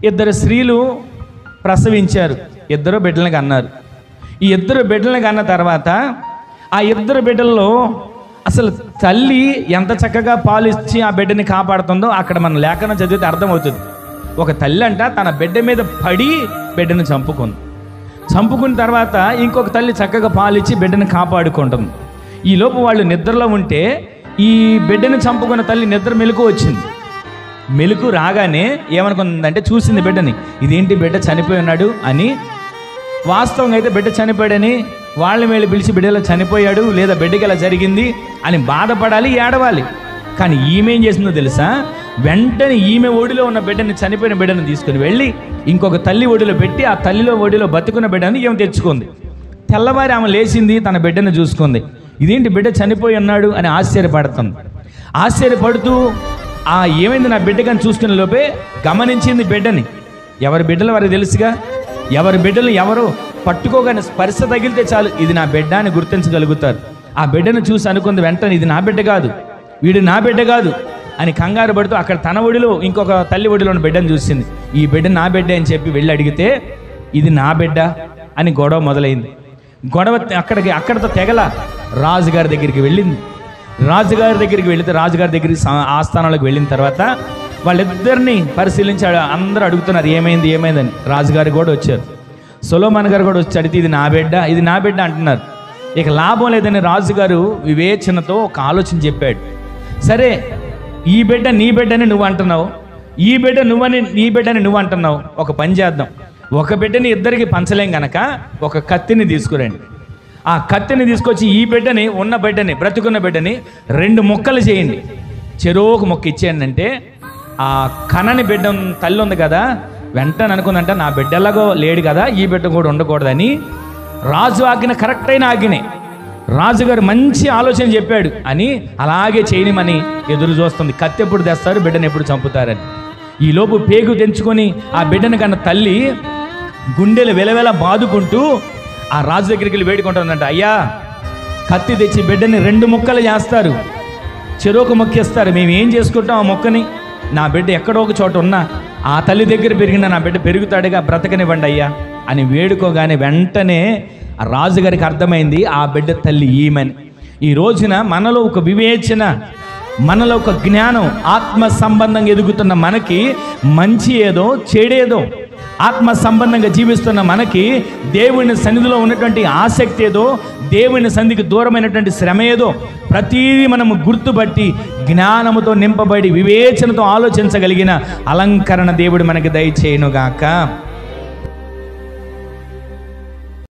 ఇద్దరు స్త్రీలు ప్రసవించారు, ఇద్దరు బిడ్డలను కన్నారు. ఈ ఇద్దరు బిడ్డలను కన్న తర్వాత ఆ ఇద్దరు బిడ్డల్లో అసలు తల్లి ఎంత చక్కగా పాలిచ్చి ఆ బిడ్డని కాపాడుతుందో అక్కడ మన లేఖనం చదివితే అర్థమవుతుంది. ఒక తల్లి అంట తన బిడ్డ మీద పడి బిడ్డను చంపుకున్న తర్వాత ఇంకొక తల్లి చక్కగా పాలిచ్చి బిడ్డను కాపాడుకుంటుంది. ఈ లోపు వాళ్ళు నిద్రలో ఉంటే ఈ బిడ్డను చంపుకున్న తల్లి నిద్ర మెలకు వచ్చింది. మెలకు రాగానే ఏమనుకుందంటే చూసింది బిడ్డని, ఇదేంటి బిడ్డ చనిపోయి ఉన్నాడు అని. వాస్తవంగా అయితే బిడ్డ చనిపోయాడని వాళ్ళ మేలు పిలిచి బిడ్డలో చనిపోయాడు లేదా బిడ్డకి ఇలా జరిగింది అని బాధపడాలి, ఏడవాలి. కానీ ఈమె ఏం చేసిందో తెలుసా? వెంటనే ఈమె ఒడిలో ఉన్న బిడ్డని, చనిపోయిన బిడ్డను తీసుకుని వెళ్ళి ఇంకొక తల్లి ఒడిలో పెట్టి ఆ తల్లిలో ఒడిలో బతుకున్న బిడ్డని ఈమె తెచ్చుకుంది. తెల్లవారి ఆమె లేచింది, తన బిడ్డను చూసుకుంది. ఇదేంటి బిడ్డ చనిపోయి ఉన్నాడు అని ఆశ్చర్యపడుతుంది. ఆశ్చర్యపడుతూ ఏమైంది నా బిడ్డకని చూసుకునే లోపే గమనించింది బిడ్డని. ఎవరి బిడ్డలు వారికి తెలుసుగా, ఎవరి బిడ్డలు ఎవరు పట్టుకోగానే స్పర్శ తగిలితే చాలు ఇది నా బిడ్డ అని గుర్తించగలుగుతారు. ఆ బిడ్డను చూసి అనుకుంది వెంటనే, ఇది నా బిడ్డ కాదు, వీడు నా బిడ్డ కాదు అని కంగారు పడుతూ అక్కడ తన ఒడిలో ఇంకొక తల్లి ఒడిలో ఉన్న బిడ్డను చూసింది. ఈ బిడ్డ నా బిడ్డ అని చెప్పి వెళ్ళి అడిగితే ఇది నా బిడ్డ అని గొడవ మొదలైంది. గొడవ అక్కడితో తెగల రాజుగారి దగ్గరికి వెళ్ళింది. రాజుగారి దగ్గరికి వెళితే రాజుగారి దగ్గరికి ఆస్థానాలకు వెళ్ళిన తర్వాత వాళ్ళిద్దరిని పరిశీలించి అందరూ అడుగుతున్నారు ఏమైందని. రాజుగారు కూడా వచ్చారు, సొలొమోను గారు కూడా వచ్చి అడిగితే ఇది నా బిడ్డ అంటున్నారు. ఇక లాభం లేదని రాజుగారు వివేచనతో ఒక ఆలోచన చెప్పాడు. సరే, ఈ బిడ్డ నీ బిడ్డని నువ్వు అంటున్నావు, ఈ బిడ్డ నీ బిడ్డని నువ్వు అంటున్నావు, ఒక పని చేద్దాం, ఒక బిడ్డని ఇద్దరికి పంచలేం గనక ఒక కత్తిని తీసుకురండి. ఆ కత్తిని తీసుకొచ్చి ఈ బిడ్డని బ్రతుకున్న బిడ్డని 2 ముక్కలు చేయండి, చెరోకు మొక్క ఇచ్చేయండి అంటే ఆ కనని బిడ్డ తల్లి ఉంది కదా, వెంటనే అనుకుందంట నా బిడ్డలాగో లేడు కదా, ఈ బిడ్డ కూడా ఉండకూడదని. రాజు ఆజ్ఞ కరెక్ట్ అయిన ఆజ్ఞనే, రాజుగారు మంచి ఆలోచన చెప్పాడు అని అలాగే చేయనిమని ఎదురు చూస్తుంది. కత్తి ఎప్పుడు తెస్తారు, బిడ్డను ఎప్పుడు చంపుతారని. ఈ లోపు పేగు తెంచుకొని ఆ బిడ్డను కన్నా తల్లి గుండెలు వెలవెల బాదుకుంటూ ఆ రాజు దగ్గరికి వెళ్ళి వేడుకుంటుందంట, అయ్యా కత్తి తెచ్చి బిడ్డని 2 ముక్కలు చేస్తారు, చెరోకు మొక్కేస్తారు, మేము ఏం చేసుకుంటాం ఆ మొక్కని, నా బిడ్డ ఎక్కడో ఒక చోట ఉన్నా ఆ తల్లి దగ్గర పెరిగిన నా బిడ్డ పెరుగుతాడుగా, బ్రతకనివ్వండి అయ్యా అని వేడుకోగానే వెంటనే ఆ రాజుగారికి అర్థమైంది ఆ బిడ్డ తల్లి ఈమెని. ఈ రోజున మనలో ఒక వివేచన, మనలో ఒక జ్ఞానం, ఆత్మ సంబంధంగా ఎదుగుతున్న మనకి మంచి ఏదో చెడేదో, ఆత్మ సంబంధంగా జీవిస్తున్న మనకి దేవుని సన్నిధిలో ఉన్నటువంటి ఆసక్తి ఏదో, దేవుని సన్నిధికి దూరమైనటువంటి శ్రమ ఏదో ప్రతీది మనము గుర్తుపట్టి జ్ఞానముతో నింపబడి వివేచనతో ఆలోచించగలిగిన అలంకరణ దేవుడు మనకి దయచేయునుగాక.